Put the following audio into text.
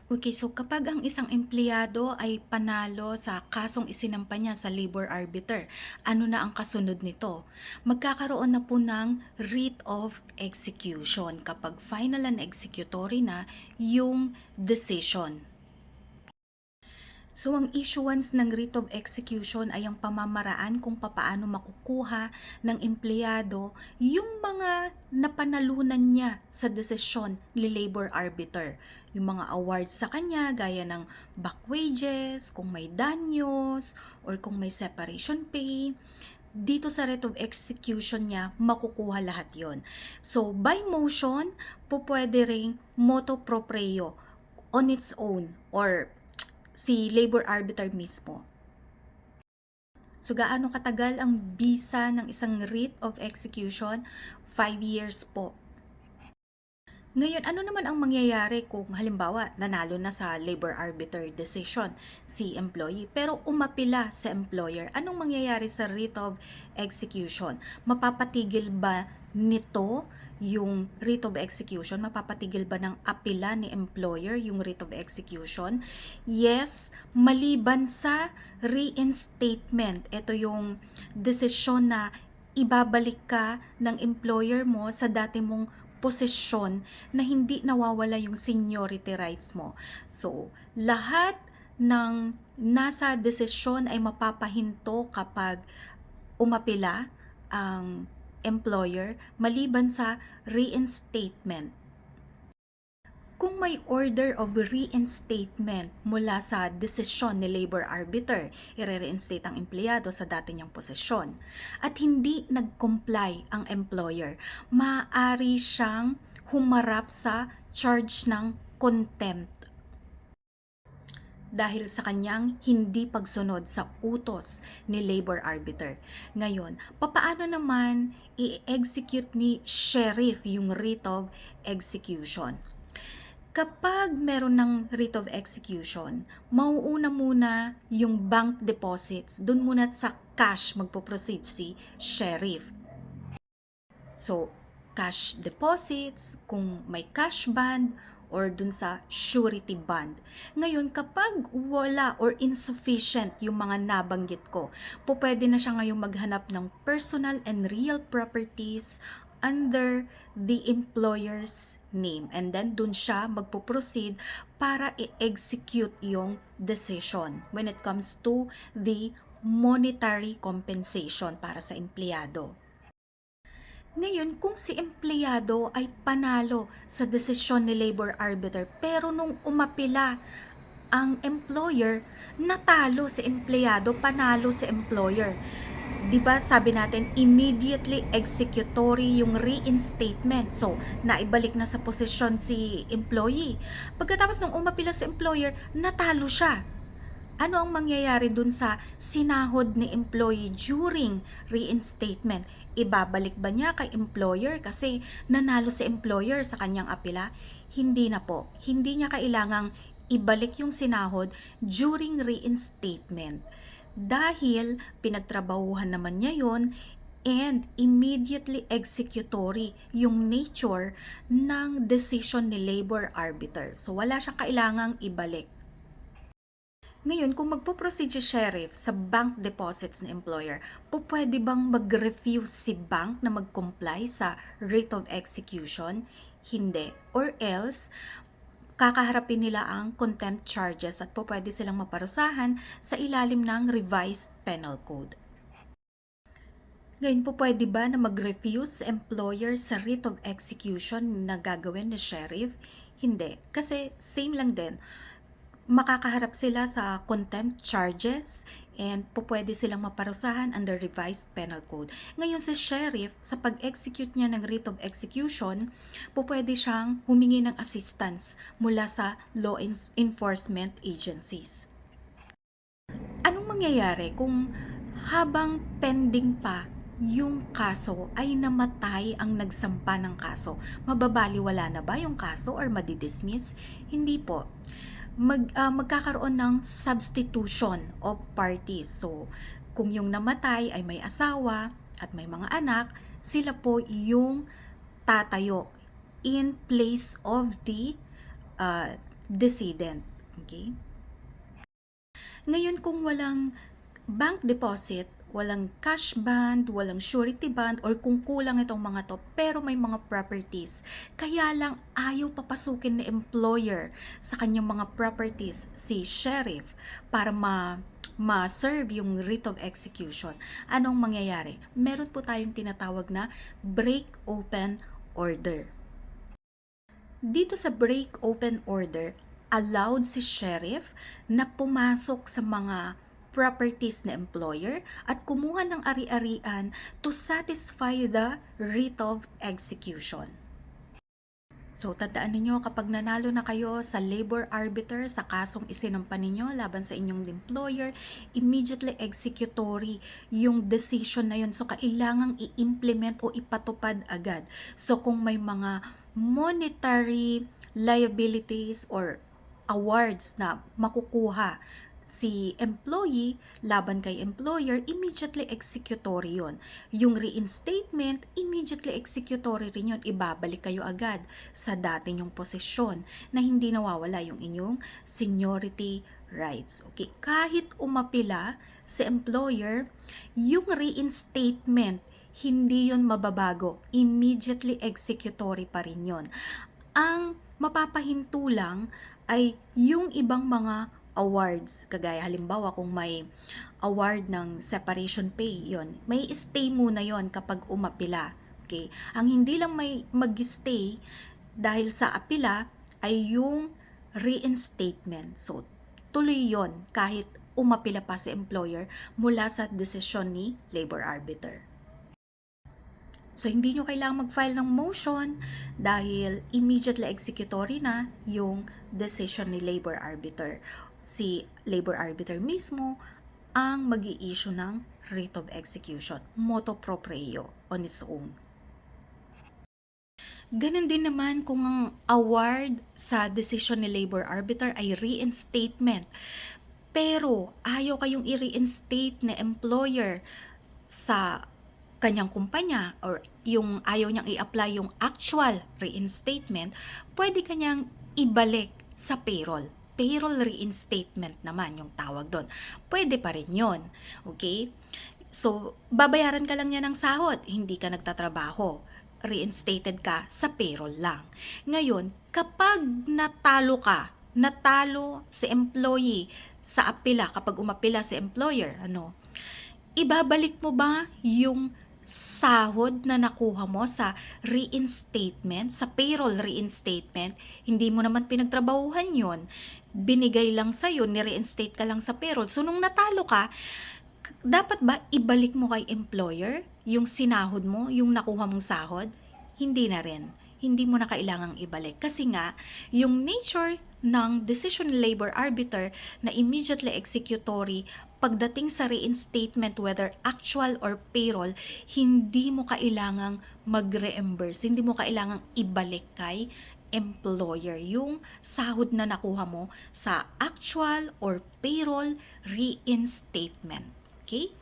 Okay, so kapag ang isang empleyado ay panalo sa kasong isinampa niya sa labor arbiter, ano na ang kasunod nito? Magkakaroon na po ng writ of execution kapag final and executory na yung decision. So, ang issuance ng writ of execution ay ang pamamaraan kung papaano makukuha ng empleyado yung mga napanalunan niya sa desisyon ni labor arbiter. Yung mga awards sa kanya, gaya ng back wages, kung may danyos, or kung may separation pay. Dito sa writ of execution niya, makukuha lahat yon. So, by motion, po pwede ring motu proprio on its own or si labor arbiter mismo. So, gaano katagal ang bisa ng isang writ of execution? 5 years po. Ngayon, ano naman ang mangyayari kung halimbawa nanalo na sa labor arbiter decision si employee pero umapila sa employer? Anong mangyayari sa writ of execution? Mapapatigil ba nito yung writ of execution? Mapapatigil ba ng apila ni employer yung writ of execution? Yes, maliban sa reinstatement. Ito yung desisyon na ibabalik ka ng employer mo sa dati mong posisyon na hindi nawawala yung seniority rights mo. So, lahat ng nasa desisyon ay mapapahinto kapag umapila ang employer maliban sa reinstatement. Kung may order of reinstatement mula sa desisyon ni labor arbiter, i-reinstate ang empleyado sa dati niyang posisyon at hindi nag-comply ang employer, maaari siyang humarap sa charge ng contempt dahil sa kanyang hindi pagsunod sa utos ni labor arbiter. Ngayon, papaano naman i-execute ni sheriff yung writ of execution? Kapag meron ng writ of execution, mauuna muna yung bank deposits. Doon muna sa cash magpo-proceed si sheriff. So, cash deposits, kung may cash bond, or dun sa surety bond. Ngayon, kapag wala or insufficient yung mga nabanggit ko, pwede na siya ngayong maghanap ng personal and real properties under the employer's name. And then, dun siya magpo-proceed para i-execute yung decision when it comes to the monetary compensation para sa empleyado. Ngayon, kung si empleyado ay panalo sa desisyon ni labor arbiter pero nung umapila ang employer, natalo si empleyado, panalo si employer. 'Di ba sabi natin immediately executory yung reinstatement. So, naibalik na sa posisyon si employee. Pagkatapos nung umapila si employer, natalo siya. Ano ang mangyayari dun sa sinahod ni employee during reinstatement? Ibabalik ba niya kay employer kasi nanalo si employer sa kanyang apila? Hindi na po. Hindi niya kailangang ibalik yung sinahod during reinstatement. Dahil pinagtrabahuhan naman niya yon and immediately executory yung nature ng decision ni labor arbiter. So wala siyang kailangang ibalik. Ngayon, kung magpo-proceed si sheriff sa bank deposits ng employer, pwede bang mag-refuse si bank na mag-comply sa writ of execution? Hindi. Or else, kakaharapin nila ang contempt charges at pwede silang maparusahan sa ilalim ng revised penal code. Ngayon, pwede ba na mag-refuse sa employer sa writ of execution na gagawin ni sheriff? Hindi. Kasi same lang din, makakaharap sila sa contempt charges and pwede silang maparusahan under revised penal code. Ngayon si sheriff, sa pag-execute niya ng writ of execution, pwede siyang humingi ng assistance mula sa law enforcement agencies. Anong mangyayari kung habang pending pa yung kaso ay namatay ang nagsampa ng kaso? Mababaliwala na ba yung kaso or madidismiss? Hindi po. Magkakaroon ng substitution of parties. So, kung yung namatay ay may asawa at may mga anak, sila po yung tatayo in place of the decedent. Okay? Ngayon kung walang bank deposit, walang cash bond, walang surety bond, or kung kulang itong mga to, pero may mga properties, kaya lang ayaw papasukin ng employer sa kanyang mga properties si sheriff para ma-serve yung writ of execution. Anong mangyayari? Meron po tayong tinatawag na break open order. Dito sa break open order, allowed si sheriff na pumasok sa mga properties na employer at kumuha ng ari-arian to satisfy the writ of execution. So, tandaan ninyo, kapag nanalo na kayo sa labor arbiter sa kasong isinampa ninyo laban sa inyong employer, immediately executory yung decision na yun. So, kailangang i-implement o ipatupad agad. So, kung may mga monetary liabilities or awards na makukuha si employee laban kay employer, immediately executory yun. Yung reinstatement, immediately executory rin yun. Ibabalik kayo agad sa dati nyong posisyon na hindi nawawala yung inyong seniority rights. Okay? Kahit umapila si employer, yung reinstatement, hindi yun mababago. Immediately executory pa rin yun. Ang mapapahinto lang ay yung ibang mga awards, kagaya halimbawa kung may award ng separation pay, yon may stay muna yon kapag umapila. Okay? Ang hindi lang may mag-stay dahil sa apila ay yung reinstatement. So, tuloy yon kahit umapila pa si employer mula sa desisyon ni labor arbiter. So, hindi nyo kailangang mag-file ng motion dahil immediately executory na yung decision ni labor arbiter. Si labor arbiter mismo ang mag-i-issue ng writ of execution, motu proprio on its own. Ganon din naman kung ang award sa decision ni labor arbiter ay reinstatement, pero ayaw kayong i-reinstate na employer sa kanyang kumpanya or yung ayaw niyang i-apply yung actual reinstatement, pwede kanyang ibalik sa payroll. Payroll reinstatement naman yung tawag doon. Pwede pa rin yun. Okay? So, babayaran ka lang niya ng sahod, hindi ka nagtatrabaho. Reinstated ka sa payroll lang. Ngayon, kapag natalo si employee sa apila, kapag umapila si employer, ibabalik mo ba yung sahod na nakuha mo sa reinstatement, sa payroll reinstatement? Hindi mo naman pinagtrabahuhan yon, binigay lang sa'yo, ni-reinstate ka lang sa payroll. So, nung natalo ka, dapat ba ibalik mo kay employer yung sinahod mo, yung nakuha mong sahod? Hindi na rin. Hindi mo na kailangang ibalik. Kasi nga, yung nature ng decision labor arbiter na immediately executory, pagdating sa reinstatement, whether actual or payroll, hindi mo kailangang mag-reimburse, hindi mo kailangang ibalik kay employer yung sahod na nakuha mo sa actual or payroll reinstatement. Okay?